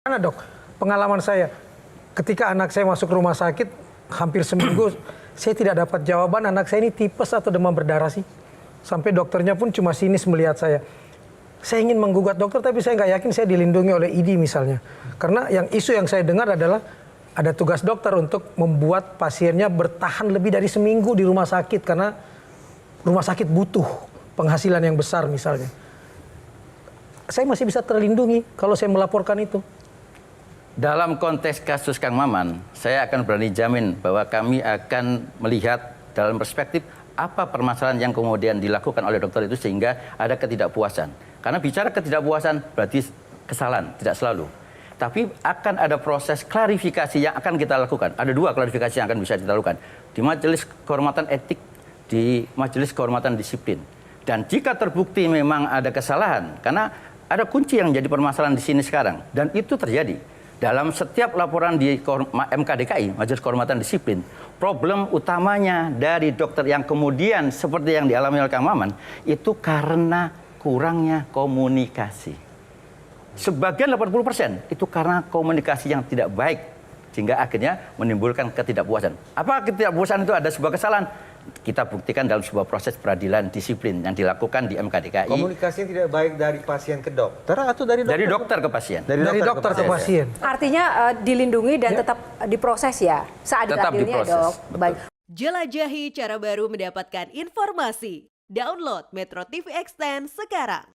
Karena dok, pengalaman saya ketika anak saya masuk rumah sakit hampir seminggu, saya tidak dapat jawaban anak saya ini tipes atau demam berdarah sih. Sampai dokternya pun cuma sinis melihat saya. Saya ingin menggugat dokter tapi saya nggak yakin saya dilindungi oleh ID misalnya. Karena yang isu yang saya dengar adalah ada tugas dokter untuk membuat pasiennya bertahan lebih dari seminggu di rumah sakit karena rumah sakit butuh penghasilan yang besar misalnya. Saya masih bisa terlindungi kalau saya melaporkan itu. Dalam konteks kasus Kang Maman, saya akan berani jamin bahwa kami akan melihat dalam perspektif apa permasalahan yang kemudian dilakukan oleh dokter itu sehingga ada ketidakpuasan. Karena bicara ketidakpuasan berarti kesalahan, tidak selalu. Tapi akan ada proses klarifikasi yang akan kita lakukan. Ada dua klarifikasi yang akan bisa kita lakukan. Di Majelis Kehormatan Etik, di Majelis Kehormatan Disiplin. Dan jika terbukti memang ada kesalahan, karena ada kunci yang jadi permasalahan di sini sekarang. Dan itu terjadi. Dalam setiap laporan di MKDKI, Majelis Kehormatan Disiplin, problem utamanya dari dokter yang kemudian seperti yang dialami oleh Kang Maman, itu karena kurangnya komunikasi. Sebagian 80% itu karena komunikasi yang tidak baik, sehingga akhirnya menimbulkan ketidakpuasan. Apa ketidakpuasan itu ada sebuah kesalahan? Kita buktikan dalam sebuah proses peradilan disiplin yang dilakukan di MKDKI. Komunikasi yang tidak baik dari pasien ke dokter atau dari dokter? Dari dokter ke pasien. Dari dokter ke pasien. Artinya dilindungi dan tetap diproses ya seadil-adilnya dok. Baik. Jelajahi cara baru mendapatkan informasi. Download Metro TV Extend sekarang.